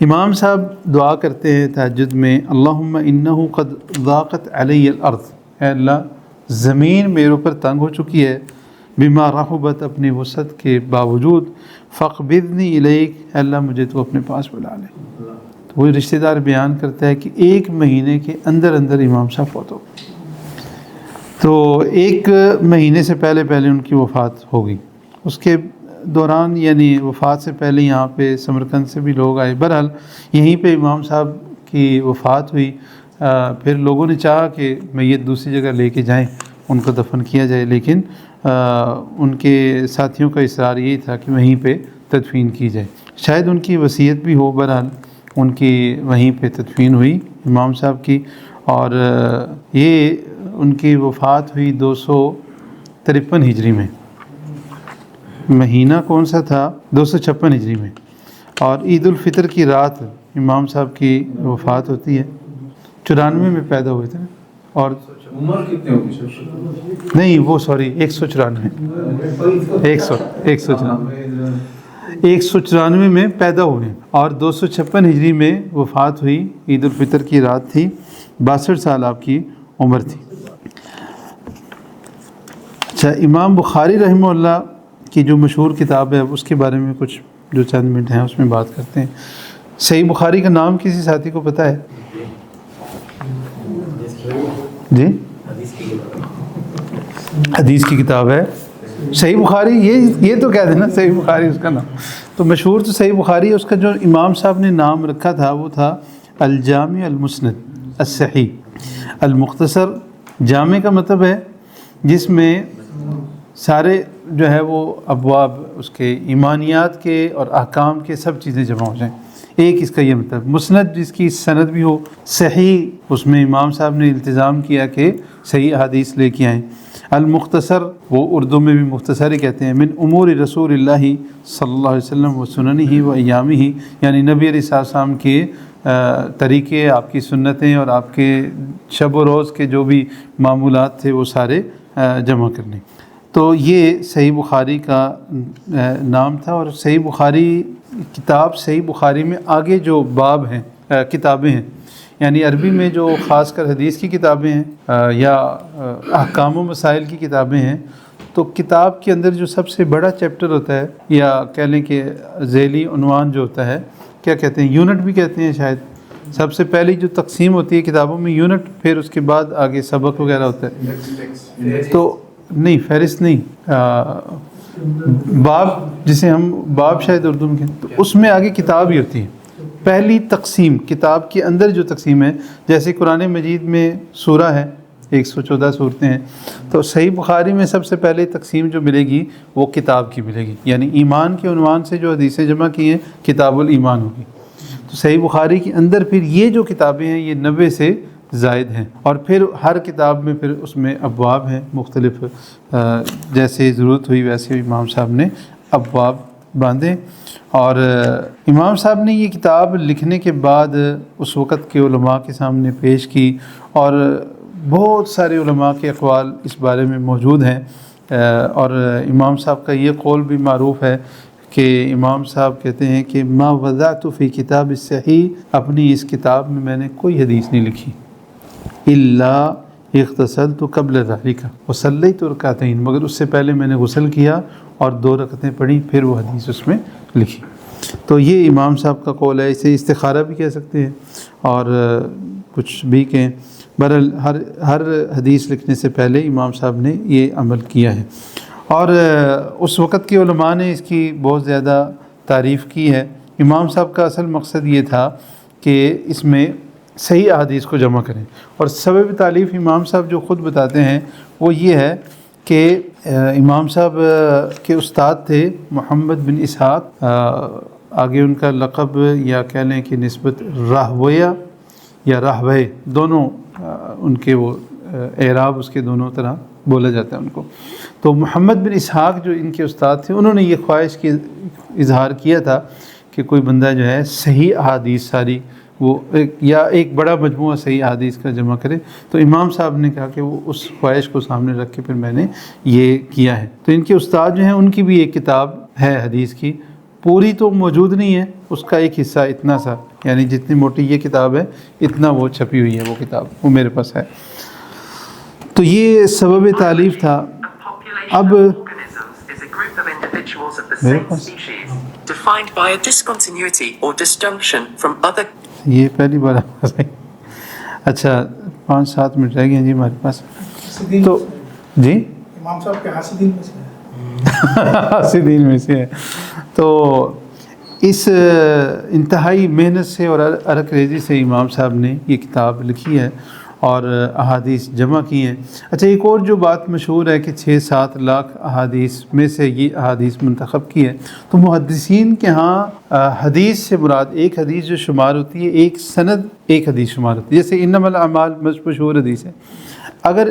امام صاحب دعا کرتے ہیں تہجد میں، اللہم انہ قد ضاقت علی الارض، اے اللہ زمین میرے اوپر تنگ ہو چکی ہے، بما رحبت اپنی وسعت کے باوجود، فاقبضنی الیک، اے اللہ مجھے تو اپنے پاس بلا لے۔ تو وہ رشتہ دار بیان کرتا ہے کہ 1 مہینے کے اندر اندر امام صاحب فوت ہو گئے۔ تو 1 مہینے سے پہلے ان کی وفات ہو گئی۔ اس کے دوران یعنی وفات سے پہلے یہاں پہ سمرقند سے بھی لوگ آئے، بہرحال یہیں پہ امام صاحب کی وفات ہوئی۔ پھر لوگوں نے چاہا کہ میت دوسری جگہ لے کے جائیں، ان کو دفن کیا جائے، لیکن ان کے ساتھیوں کا اصرار یہی تھا کہ وہیں پہ تدفین کی جائے۔ شاید ان کی وصیت بھی ہو، بہرحال ان کی وہیں پہ تدفین ہوئی امام صاحب کی۔ اور یہ ان کی وفات ہوئی 253 ہجری میں، مہینہ کون سا تھا؟ 256 ہجری میں، اور عید الفطر کی رات امام صاحب کی وفات ہوتی ہے۔ 94 میں پیدا ہوئے تھے، اور عمر کتنے ہوگی؟ نہیں وہ سوری 194 194 میں پیدا ہوئے، اور 256 ہجری میں وفات ہوئی، عید الفطر کی رات تھی، 62 سال آپ کی عمر تھی۔ اچھا، امام بخاری رحمہ اللہ کی جو مشہور کتاب ہے اس کے بارے میں کچھ جو چند منٹ ہیں اس میں بات کرتے ہیں۔ صحیح بخاری کا نام کسی ساتھی کو پتہ ہے؟ جی، حدیث کی کتاب ہے صحیح بخاری، یہ تو کہہ دینا صحیح بخاری اس کا نام۔ تو مشہور تو صحیح بخاری ہے، اس کا جو امام صاحب نے نام رکھا تھا وہ تھا الجامع المسند الصحیح المختصر۔ جامع کا مطلب ہے جس میں سارے جو ہے وہ ابواب اس کے ایمانیات کے اور احکام کے سب چیزیں جمع ہو جائیں، ایک اس کا یہ مطلب۔ مسند جس کی سند بھی ہو، صحیح اس میں امام صاحب نے التزام کیا کہ صحیح احادیث لے کے آئیں۔ المختصر وہ اردو میں بھی مختصر ہی کہتے ہیں، من امور رسول اللہ صلی اللہ علیہ وسلم و سننہ و ایامہ، یعنی نبی علیہ السلام کے طریقے، آپ کی سنتیں اور آپ کے شب و روز کے جو بھی معمولات تھے وہ سارے جمع کرنے۔ تو یہ صحیح بخاری کا نام تھا۔ اور صحیح بخاری کتاب، صحیح بخاری میں آگے جو باب ہیں، کتابیں ہیں، یعنی عربی میں جو خاص کر حدیث کی کتابیں ہیں یا احکام و مسائل کی کتابیں ہیں، تو کتاب کے اندر جو سب سے بڑا چیپٹر ہوتا ہے، یا کہہ لیں کہ ذیلی عنوان جو ہوتا ہے، کیا کہتے ہیں، یونٹ بھی کہتے ہیں شاید، سب سے پہلی جو تقسیم ہوتی ہے کتابوں میں یونٹ، پھر اس کے بعد آگے سبق وغیرہ ہوتا ہے۔ تو نہیں، فہرست نہیں، باب، جسے ہم باب شاید اردو میں کہتے ہیں، تو اس میں آگے کتاب ہی ہوتی ہے۔ پہلی تقسیم کتاب کے اندر جو تقسیم ہے، جیسے قرآن مجید میں سورہ ہے، 114 صورتیں ہیں، تو صحیح بخاری میں سب سے پہلے تقسیم جو ملے گی وہ کتاب کی ملے گی، یعنی ایمان کے عنوان سے جو حدیثیں جمع کی ہیں کتاب الایمان ہوگی۔ تو صحیح بخاری کے اندر پھر یہ جو کتابیں ہیں یہ 90 سے زائد ہیں، اور پھر ہر کتاب میں پھر اس میں ابواب ہیں مختلف، جیسے ضرورت ہوئی ویسے امام صاحب نے ابواب باندھے۔ اور امام صاحب نے یہ کتاب لکھنے کے بعد اس وقت کے علماء کے سامنے پیش کی، اور بہت سارے علماء کے اقوال اس بارے میں موجود ہیں۔ اور امام صاحب کا یہ قول بھی معروف ہے کہ امام صاحب کہتے ہیں کہ ما وضعت فی کتاب الصحیح، اپنی اس کتاب میں میں نے کوئی حدیث نہیں لکھی، الا اغتسلت قبل ذلک وصلیت رکعتین، مگر اس سے پہلے میں نے غسل کیا اور 2 رکعتیں پڑھی، پھر وہ حدیث اس میں لکھی۔ تو یہ امام صاحب کا قول ہے، اسے استخارہ بھی کہہ سکتے ہیں اور کچھ بھی کہیں، بہرحال ہر حدیث لکھنے سے پہلے امام صاحب نے یہ عمل کیا ہے۔ اور اس وقت کے علماء نے اس کی بہت زیادہ تعریف کی ہے۔ امام صاحب کا اصل مقصد یہ تھا کہ اس میں صحیح احادیث کو جمع کریں، اور سبب تالیف امام صاحب جو خود بتاتے ہیں وہ یہ ہے کہ امام صاحب کے استاد تھے محمد بن اسحاق، آگے ان کا لقب یا کہہ لیں کہ نسبت راہویہ یا راہوے، دونوں ان کے وہ اعراب اس کے دونوں طرح بولا جاتا ہے ان کو۔ تو محمد بن اسحاق جو ان کے استاد تھے، انہوں نے یہ خواہش کی اظہار کیا تھا کہ کوئی بندہ جو ہے صحیح احادیث ساری وہ ایک بڑا مجموعہ صحیح احادیث کا جمع کرے۔ تو امام صاحب نے کہا کہ وہ اس خواہش کو سامنے رکھ کے پھر میں نے یہ کیا ہے۔ تو ان کے استاد جو ہیں ان کی بھی ایک کتاب ہے حدیث کی، پوری تو موجود نہیں ہے، اس کا ایک حصہ اتنا سا، یعنی جتنی موٹی یہ کتاب ہے اتنا وہ چھپی ہوئی ہے وہ کتاب، وہ میرے پاس ہے۔ تو یہ سبب تالیف تھا۔ اب میرے پاس defined by a discontinuity or disjunction from other. یہ پہلی بار اچھا 5-7 منٹ رہ گئے جی ہمارے پاس، تو جی امام صاحب کے حاسدین میں سے حاسدین میں سے ہے۔ تو اس انتہائی محنت سے اور عرق ریزی سے امام صاحب نے یہ کتاب لکھی ہے اور احادیث جمع کی ہیں۔ اچھا ایک اور جو بات مشہور ہے کہ 6-7 لاکھ احادیث میں سے یہ احادیث منتخب کی ہے، تو محدثین کے ہاں حدیث سے مراد ایک حدیث جو شمار ہوتی ہے، ایک سند ایک حدیث شمار ہوتی ہے، جیسے انما الاعمال مشہور حدیث ہے۔ اگر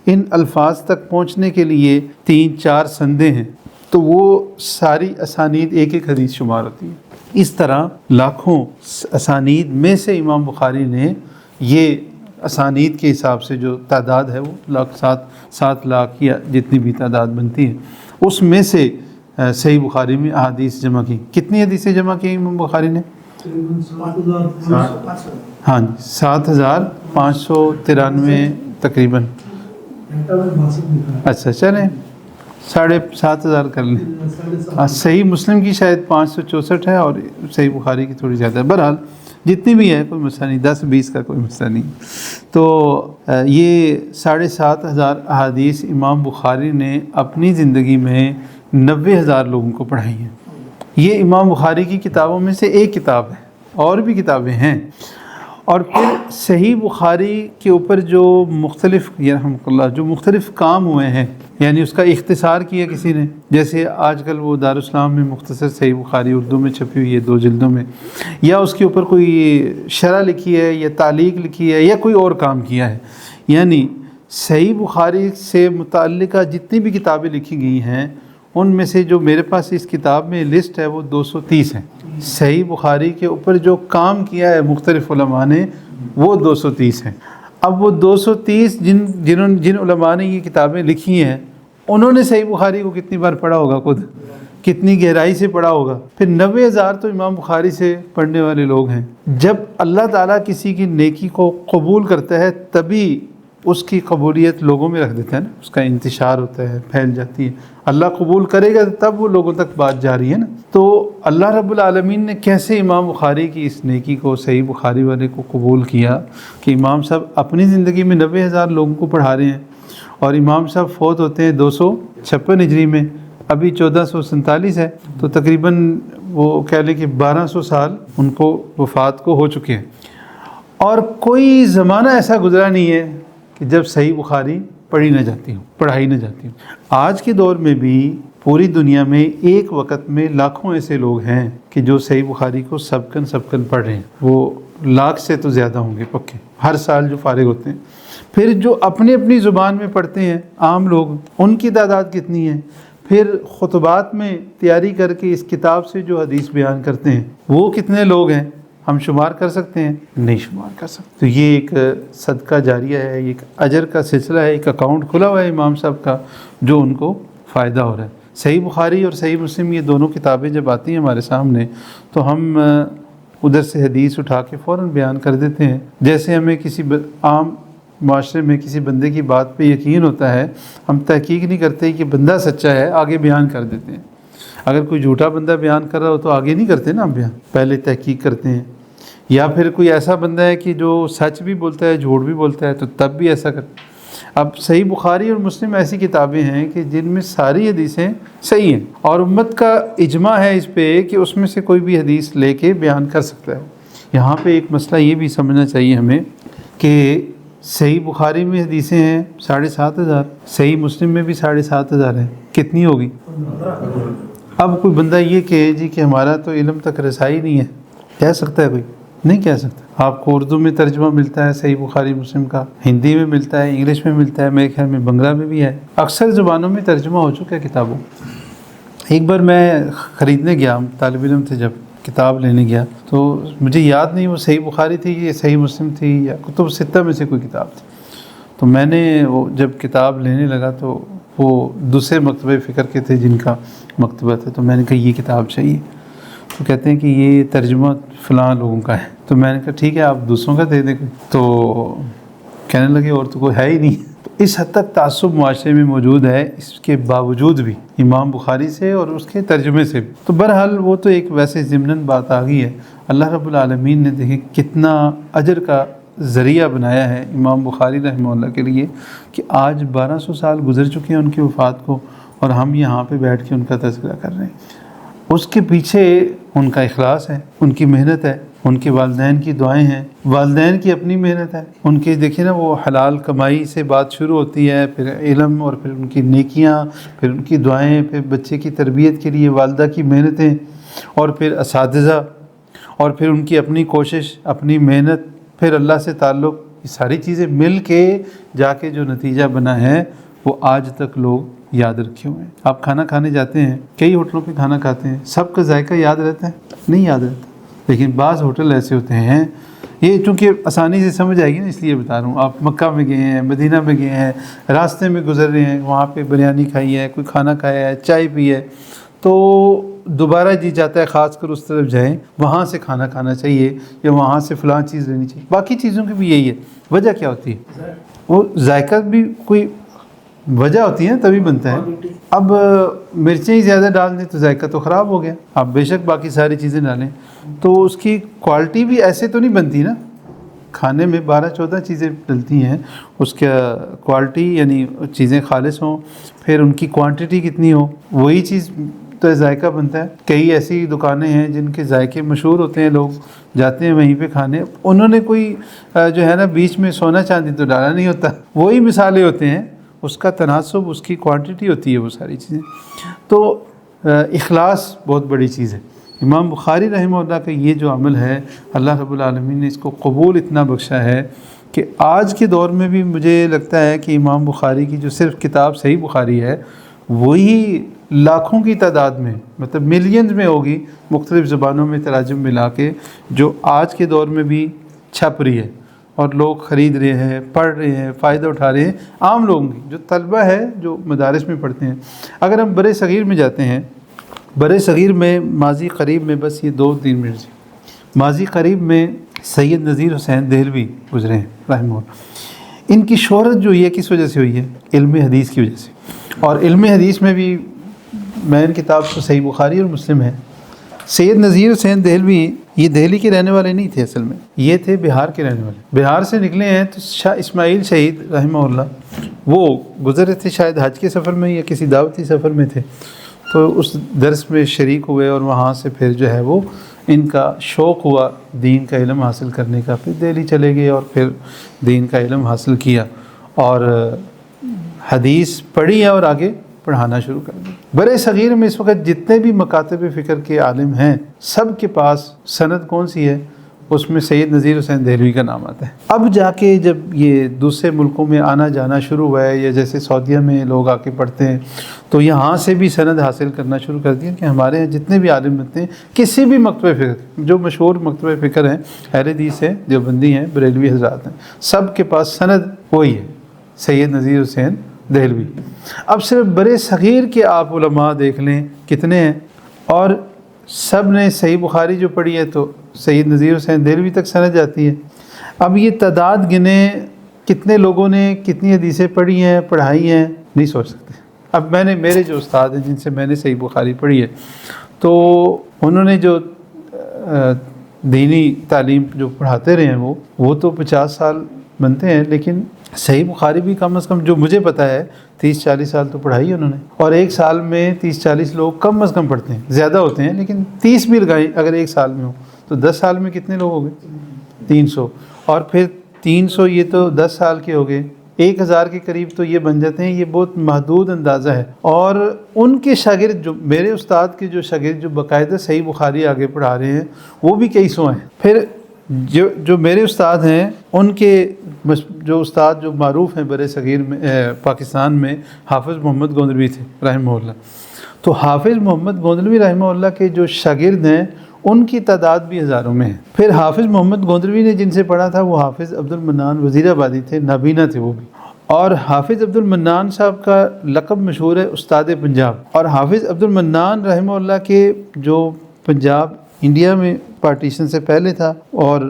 ان الفاظ تک پہنچنے کے لیے 3-4 سندیں ہیں تو وہ ساری اسانید ایک ایک حدیث شمار ہوتی ہے۔ اس طرح لاکھوں اسانید میں سے امام بخاری نے یہ اسانید کے حساب سے جو تعداد ہے وہ 7 لاکھ یا جتنی بھی تعداد بنتی ہے، اس میں سے صحیح بخاری میں احادیث جمع کی۔ کتنی حدیثیں جمع کی امام بخاری نے؟ ہاں جی 7593 تقریباً۔ اچھا چلیں 7,500 کر لیں۔ صحیح مسلم کی شاید 564 ہے اور صحیح بخاری کی تھوڑی زیادہ ہے، بہرحال جتنی بھی ہے کوئی مسئلہ نہیں، 10-20 کا کوئی مسئلہ نہیں۔ تو یہ 7,500 احادیث امام بخاری نے اپنی زندگی میں 90,000 لوگوں کو پڑھائی ہیں۔ یہ امام بخاری کی کتابوں میں سے ایک کتاب ہے، اور بھی کتابیں ہیں۔ اور پھر صحیح بخاری کے اوپر جو مختلف رحمۃ اللہ جو مختلف کام ہوئے ہیں، یعنی اس کا اختصار کیا کسی نے، جیسے آج کل وہ دارالاسلام میں مختصر صحیح بخاری اردو میں چھپی ہوئی ہے 2 جلدوں میں، یا اس کے اوپر کوئی شرح لکھی ہے یا تعلیق لکھی ہے یا کوئی اور کام کیا ہے، یعنی صحیح بخاری سے متعلقہ جتنی بھی کتابیں لکھی گئی ہیں ان میں سے جو میرے پاس اس کتاب میں لسٹ ہے وہ 230 ہیں۔ صحیح بخاری کے اوپر جو کام کیا ہے مختلف علماء نے وہ 230 ہیں۔ اب وہ 230 جن علماء نے یہ کتابیں لکھی ہیں انہوں نے صحیح بخاری کو کتنی بار پڑھا ہوگا، خود کتنی گہرائی سے پڑھا ہوگا۔ پھر 90,000 تو امام بخاری سے پڑھنے والے لوگ ہیں۔ جب اللہ تعالیٰ کسی کی نیکی کو قبول کرتا ہے تبھی اس کی قبولیت لوگوں میں رکھ دیتا ہے نا، اس کا انتشار ہوتا ہے، پھیل جاتی ہے۔ اللہ قبول کرے گا تب وہ لوگوں تک بات جا رہی ہے نا۔ تو اللہ رب العالمین نے کیسے امام بخاری کی اس نیکی کو، صحیح بخاری والے کو قبول کیا کہ امام صاحب اپنی زندگی میں 90,000 لوگوں کو پڑھا رہے ہیں، اور امام صاحب فوت ہوتے ہیں 256 ہجری میں، ابھی 1447 ہے، تو تقریباً وہ کہہ لیں کہ 1200 سال ان کو وفات کو ہو چکے ہیں۔ اور کوئی زمانہ ایسا گزرا نہیں ہے کہ جب صحیح بخاری پڑھی نہ جاتی ہوں، پڑھائی نہ جاتی ہوں۔ آج کے دور میں بھی پوری دنیا میں ایک وقت میں لاکھوں ایسے لوگ ہیں کہ جو صحیح بخاری کو سبکن پڑھ رہے ہیں، وہ لاکھ سے تو زیادہ ہوں گے پکے، ہر سال جو فارغ ہوتے ہیں۔ پھر جو اپنی زبان میں پڑھتے ہیں عام لوگ، ان کی تعداد کتنی ہے؟ پھر خطبات میں تیاری کر کے اس کتاب سے جو حدیث بیان کرتے ہیں وہ کتنے لوگ ہیں؟ ہم شمار کر سکتے ہیں؟ نہیں شمار کر سکتے۔ تو یہ ایک صدقہ جاریہ ہے، ایک اجر کا سلسلہ ہے، ایک اکاؤنٹ کھلا ہوا ہے امام صاحب کا جو ان کو فائدہ ہو رہا ہے۔ صحیح بخاری اور صحیح مسلم یہ دونوں کتابیں جب آتی ہیں ہمارے سامنے تو ہم ادھر سے حدیث اٹھا کے فوراً بیان کر دیتے ہیں۔ جیسے ہمیں کسی عام معاشرے میں کسی بندے کی بات پہ یقین ہوتا ہے، ہم تحقیق نہیں کرتے کہ بندہ سچا ہے، آگے بیان کر دیتے ہیں۔ اگر کوئی جھوٹا بندہ بیان کر رہا ہو تو آگے نہیں کرتے نا ہم بیان، پہلے تحقیق کرتے ہیں۔ یا پھر کوئی ایسا بندہ ہے کہ جو سچ بھی بولتا ہے جھوٹ بھی بولتا ہے تو تب بھی ایسا کرتے۔ اب صحیح بخاری اور مسلم ایسی کتابیں ہیں کہ جن میں ساری حدیثیں صحیح ہیں، اور امت کا اجماع ہے اس پہ کہ اس میں سے کوئی بھی حدیث لے کے بیان کر سکتا ہے۔ یہاں پہ ایک مسئلہ یہ بھی سمجھنا چاہیے ہمیں کہ صحیح بخاری میں حدیثیں ہیں 7,500، صحیح مسلم میں بھی 7,500 ہیں، کتنی ہوگی؟ اب کوئی بندہ یہ کہے جی کہ ہمارا تو علم تک رسائی نہیں ہے، کہہ سکتا ہے کوئی؟ نہیں کہہ سکتا. آپ کو اردو میں ترجمہ ملتا ہے صحیح بخاری مسلم کا، ہندی میں ملتا ہے، انگلش میں ملتا ہے، میرے خیال میں بنگلہ میں بھی ہے، اکثر زبانوں میں ترجمہ ہو چکا ہے کتابوں. ایک بار میں خریدنے گیا، طالب علم تھے جب، کتاب لینے گیا تو مجھے یاد نہیں وہ صحیح بخاری تھی یا صحیح مسلم تھی یا کتب ستہ میں سے کوئی کتاب تھی. تو میں نے وہ جب کتاب لینے لگا تو وہ دوسرے مکتبہ فکر کے تھے جن کا مکتبہ تھا، تو میں نے کہا یہ کتاب چاہیے. تو کہتے ہیں کہ یہ ترجمہ فلاں لوگوں کا ہے. تو میں نے کہا ٹھیک ہے آپ دوسروں کا دے دیں. تو کہنے لگے اور تو کوئی ہے ہی نہیں. تو اس حد تک تعصب معاشرے میں موجود ہے، اس کے باوجود بھی امام بخاری سے اور اس کے ترجمے سے بھی. تو بہرحال وہ تو ایک ویسے ضمناً بات آ گئی ہے. اللہ رب العالمین نے دیکھیں کتنا اجر کا ذریعہ بنایا ہے امام بخاری رحمہ اللہ کے لیے کہ آج 1200 سال گزر چکے ہیں ان کی وفات کو، اور ہم یہاں پہ بیٹھ کے ان کا تذکرہ کر رہے ہیں. اس کے پیچھے ان کا اخلاص ہے، ان کی محنت ہے، ان کے والدین کی دعائیں ہیں، والدین کی اپنی محنت ہے. ان کے دیکھیں نا وہ حلال کمائی سے بات شروع ہوتی ہے، پھر علم، اور پھر ان کی نیکیاں، پھر ان کی دعائیں، پھر بچے کی تربیت کے لیے والدہ کی محنتیں، اور پھر اساتذہ، اور پھر ان کی اپنی کوشش، اپنی محنت، پھر اللہ سے تعلق. یہ ساری چیزیں مل کے جا کے جو نتیجہ بنا ہے وہ آج تک لوگ یاد رکھے ہوئے ہیں. آپ کھانا کھانے جاتے ہیں، کئی ہوٹلوں پہ کھانا کھاتے ہیں، سب کا ذائقہ یاد رہتا ہے؟ نہیں یاد رہتا. لیکن بعض ہوٹل ایسے ہوتے ہیں، یہ چونکہ آسانی سے سمجھ آئے گی نا اس لیے بتا رہا ہوں. آپ مکہ میں گئے ہیں، مدینہ میں گئے ہیں، راستے میں گزر رہے ہیں، وہاں پہ بریانی کھائی ہے، کوئی کھانا کھایا ہے، چائے پی ہے، تو دوبارہ جی چاہتا ہے خاص کر اس طرف جائیں، وہاں سے کھانا کھانا چاہیے یا وہاں سے فلاں چیز لینی چاہیے. باقی چیزوں کی بھی یہی ہے. وجہ کیا ہوتی ہے؟ وہ ذائقہ بھی کوئی وجہ ہوتی ہے تبھی بنتا ہے. اب مرچیں ہی زیادہ ڈال دیں تو ذائقہ تو خراب ہو گیا. آپ بے شک باقی ساری چیزیں ڈالیں تو اس کی کوالٹی بھی ایسے تو نہیں بنتی نا. کھانے میں 12-14 چیزیں ڈلتی ہیں، اس کا کوالٹی یعنی چیزیں خالص ہوں، پھر ان کی کوانٹٹی کتنی ہو، وہی چیز تو ذائقہ بنتا ہے. کئی ایسی دکانیں ہیں جن کے ذائقے مشہور ہوتے ہیں، لوگ جاتے ہیں وہیں پہ کھانے. انہوں نے کوئی جو ہے نا بیچ میں سونا چاندی تو ڈالا نہیں ہوتا، وہی مثالیں ہوتے ہیں، اس کا تناسب، اس کی کوانٹٹی ہوتی ہے وہ ساری چیزیں. تو اخلاص بہت بڑی چیز ہے. امام بخاری رحمہ اللہ کا یہ جو عمل ہے، اللہ رب العالمین نے اس کو قبول اتنا بخشا ہے کہ آج کے دور میں بھی مجھے لگتا ہے کہ امام بخاری کی جو صرف کتاب صحیح بخاری ہے وہی لاکھوں کی تعداد میں، مطلب ملینز میں ہوگی، مختلف زبانوں میں تراجم ملا کے، جو آج کے دور میں بھی چھپ رہی ہے اور لوگ خرید رہے ہیں، پڑھ رہے ہیں، فائدہ اٹھا رہے ہیں. عام لوگوں کی جو طلبہ ہے جو مدارس میں پڑھتے ہیں. اگر ہم برِ صغیر میں جاتے ہیں، برِ صغیر میں ماضی قریب میں، بس یہ 2-3 منٹ سے، ماضی قریب میں سید نذیر حسین دہلوی گزرے ہیں رحمہ اللہ. ان کی شہرت جو یہ کس وجہ سے ہوئی ہے؟ علم حدیث کی وجہ سے. اور علم حدیث میں بھی مین کتاب تو صحیح بخاری اور مسلم ہے. سید نذیر حسین دہلوی یہ دہلی کے رہنے والے نہیں تھے، اصل میں یہ تھے بہار کے رہنے والے. بہار سے نکلے ہیں. تو شاہ اسماعیل شہید رحمہ اللہ وہ گزرے تھے شاید حج کے سفر میں یا کسی دعوتی سفر میں تھے، تو اس درس میں شریک ہوئے اور وہاں سے پھر جو ہے وہ ان کا شوق ہوا دین کا علم حاصل کرنے کا. پھر دہلی چلے گئے اور پھر دین کا علم حاصل کیا اور حدیث پڑھی ہے اور آگے پڑھانا شروع کر دیا. برِ صغیر میں اس وقت جتنے بھی مکاتب فکر کے عالم ہیں سب کے پاس سند کون سی ہے؟ اس میں سید نذیر حسین دہلوی کا نام آتا ہے. اب جا کے جب یہ دوسرے ملکوں میں آنا جانا شروع ہوا ہے، یا جیسے سعودیہ میں لوگ آ کے پڑھتے ہیں، تو یہاں سے بھی سند حاصل کرنا شروع کر دیا کہ ہمارے یہاں جتنے بھی عالم بنتے ہیں کسی بھی مکتبہ فکر، جو مشہور مکتبہ فکر ہیں، اہل حدیث ہیں، دیوبندی ہیں، بریلوی حضرات ہیں، سب کے پاس سند وہی ہے، سید نذیر حسین دہلوی. اب صرف برِ صغیر کے آپ علماء دیکھ لیں کتنے ہیں، اور سب نے صحیح بخاری جو پڑھی ہے تو سید نذیر حسین دہلوی تک سند جاتی ہے. اب یہ تعداد گنے کتنے لوگوں نے کتنی حدیثیں پڑھی ہیں، پڑھائی ہیں، نہیں سوچ سکتے. اب میرے جو استاد ہیں جن سے میں نے صحیح بخاری پڑھی ہے، تو انہوں نے جو دینی تعلیم جو پڑھاتے رہے ہیں وہ تو 50 سال بنتے ہیں، لیکن صحیح بخاری بھی کم از کم جو مجھے پتا ہے 30-40 سال تو پڑھائی ہے انہوں نے. اور ایک سال میں 30-40 لوگ کم از کم پڑھتے ہیں، زیادہ ہوتے ہیں لیکن 30 بھی لگائیں اگر ایک سال میں ہو تو 10 سال میں کتنے لوگ ہو گئے؟ 300. اور پھر 300 یہ تو 10 سال کے ہو گئے، 1000 کے قریب تو یہ بن جاتے ہیں. یہ بہت محدود اندازہ ہے. اور ان کے شاگرد جو میرے استاد کے جو شاگرد جو باقاعدہ صحیح بخاری آگے پڑھا رہے ہیں وہ بھی کئی سو ہیں. پھر جو میرے استاد ہیں ان کے جو استاد جو معروف ہیں برِ صغیر میں پاکستان میں حافظ محمد گوندلوی تھے رحمہ اللہ. تو حافظ محمد گوندلوی رحمہ اللہ کے جو شاگرد ہیں ان کی تعداد بھی ہزاروں میں ہے. پھر حافظ محمد گوندلوی نے جن سے پڑھا تھا وہ حافظ عبد المنان وزیر آبادی تھے، نابینا تھے وہ بھی. اور حافظ عبد المنان صاحب کا لقب مشہور ہے استاد پنجاب. اور حافظ عبد المنان رحمہ اللہ کے جو پنجاب انڈیا میں پارٹیشن سے پہلے تھا اور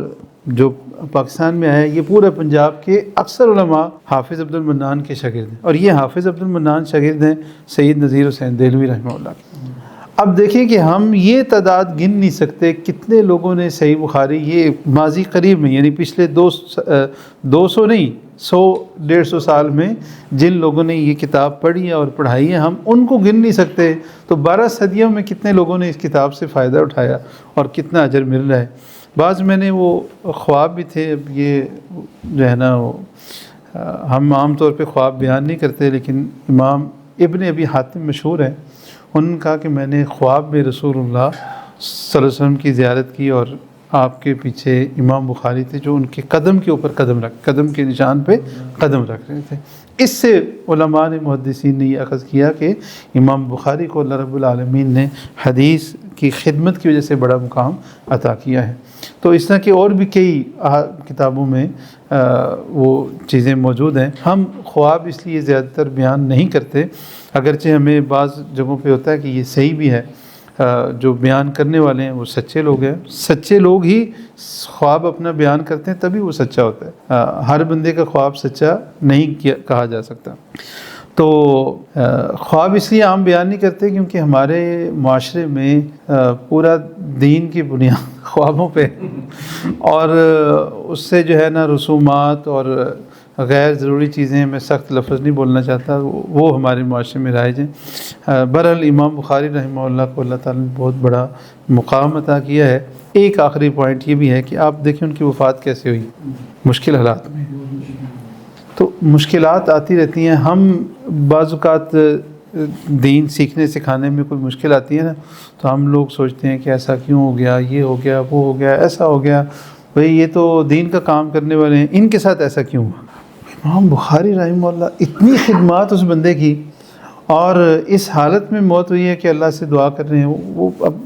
جو پاکستان میں آیا، یہ پورے پنجاب کے اکثر علماء حافظ عبد المنان کے شاگرد ہیں. اور یہ حافظ عبد المنان شاگرد ہیں سید نذیر حسین دہلوی رحمہ اللہ کے. اب دیکھیں کہ ہم یہ تعداد گن نہیں سکتے کتنے لوگوں نے صحیح بخاری یہ ماضی قریب میں یعنی پچھلے 200 نہیں 100-150 سال میں جن لوگوں نے یہ کتاب پڑھی ہے اور پڑھائی ہے، ہم ان کو گن نہیں سکتے. تو 12 صدیوں میں کتنے لوگوں نے اس کتاب سے فائدہ اٹھایا اور کتنا اجر مل رہا ہے. بعض میں نے وہ خواب بھی تھے. اب یہ جو ہے نا ہم عام طور پہ خواب بیان نہیں کرتے، لیکن امام ابن ابی حاتم مشہور ہیں. انہوں نے کہا کہ میں نے خواب میں رسول اللہ صلی اللہ علیہ وسلم کی زیارت کی اور آپ کے پیچھے امام بخاری تھے جو ان کے قدم کے اوپر قدم کے نشان پہ قدم رکھ رہے تھے. اس سے علماء نے محدثین نے یہ اخذ کیا کہ امام بخاری کو اللہ رب العالمین نے حدیث کی خدمت کی وجہ سے بڑا مقام عطا کیا ہے. تو اس طرح کے اور بھی کئی کتابوں میں وہ چیزیں موجود ہیں. ہم خواب اس لیے زیادہ تر بیان نہیں کرتے، اگرچہ ہمیں بعض جگہوں پہ ہوتا ہے کہ یہ صحیح بھی ہے. جو بیان کرنے والے ہیں وہ سچے لوگ ہیں. سچے لوگ ہی خواب اپنا بیان کرتے ہیں تبھی وہ سچا ہوتا ہے. ہر بندے کا خواب سچا نہیں کہا جا سکتا. تو خواب اس لیے عام بیان نہیں کرتے کیونکہ ہمارے معاشرے میں پورا دین کی بنیاد خوابوں پہ اور اس سے جو ہے نا رسومات اور غیر ضروری چیزیں، میں سخت لفظ نہیں بولنا چاہتا، وہ ہمارے معاشرے میں رائج ہیں. بہرحال امام بخاری رحمہ اللہ کو اللہ تعالیٰ نے بہت بڑا مقام عطا کیا ہے. ایک آخری پوائنٹ یہ بھی ہے کہ آپ دیکھیں ان کی وفات کیسے ہوئی، مشکل حالات میں. تو مشکلات آتی رہتی ہیں. ہم بعض اوقات دین سیکھنے سکھانے میں کوئی مشکل آتی ہے نا تو ہم لوگ سوچتے ہیں کہ ایسا کیوں ہو گیا، یہ ہو گیا، وہ ہو گیا، ایسا ہو گیا، بھئی یہ تو دین کا کام کرنے والے ہیں، ان کے ساتھ ایسا کیوں ہوا. امام بخاری رحمہ اللہ اتنی خدمات اس بندے کی اور اس حالت میں موت ہوئی ہے کہ اللہ سے دعا کر رہے ہیں.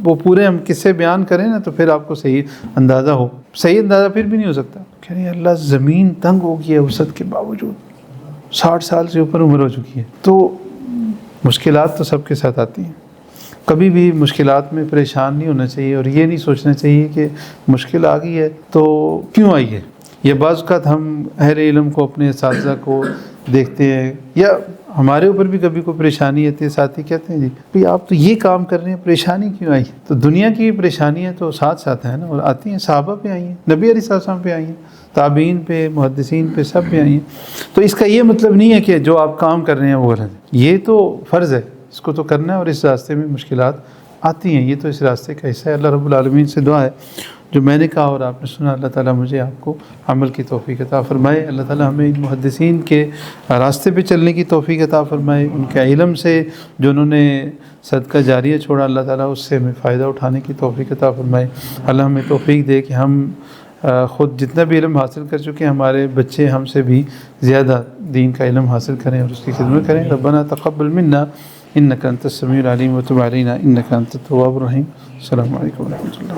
وہ پورے ہم قصے بیان کریں نا تو پھر آپ کو صحیح اندازہ ہو. صحیح اندازہ پھر بھی نہیں ہو سکتا. کہہ رہے ہیں اللہ زمین تنگ ہو گئی ہے وسعت کے باوجود، 60 سال سے اوپر عمر ہو چکی ہے. تو مشکلات تو سب کے ساتھ آتی ہیں. کبھی بھی مشکلات میں پریشان نہیں ہونا چاہیے اور یہ نہیں سوچنا چاہیے کہ مشکل آ گئی ہے تو کیوں آئی ہے. یہ بعض اوقات ہم اہل علم کو اپنے اساتذہ کو دیکھتے ہیں یا ہمارے اوپر بھی کبھی کوئی پریشانی آتی ہے، ساتھی کہتے ہیں جی بھئی آپ تو یہ کام کر رہے ہیں، پریشانی کیوں آئی. تو دنیا کی پریشانیاں تو ساتھ ساتھ ہیں نا، اور آتی ہیں. صحابہ پہ آئی ہیں، نبی علیہ السلام پہ آئی ہیں، تابعین پہ، محدثین پہ، سب پہ آئی ہیں. تو اس کا یہ مطلب نہیں ہے کہ جو آپ کام کر رہے ہیں وہ غلط ہے. یہ تو فرض ہے، اس کو تو کرنا ہے. اور اس راستے میں مشکلات آتی ہیں، یہ تو اس راستے کا حصہ ہے. اللہ رب العالمین سے دعا ہے جو میں نے کہا اور آپ نے سنا، اللہ تعالیٰ مجھے آپ کو عمل کی توفیق عطا فرمائے. اللہ تعالیٰ ہمیں ان محدثین کے راستے پہ چلنے کی توفیق عطا فرمائے. ان کے علم سے جو انہوں نے صدقہ جاریہ چھوڑا، اللہ تعالیٰ اس سے ہمیں فائدہ اٹھانے کی توفیق عطا فرمائے. اللہ ہمیں توفیق دے کہ ہم خود جتنا بھی علم حاصل کر چکے ہیں، ہمارے بچے ہم سے بھی زیادہ دین کا علم حاصل کریں اور اس کی خدمت کریں. ربنا تقبل منا انک انت السمیع العلیم وتب علینا انک انت التواب الرحیم. السلام علیکم ورحمۃ اللہ.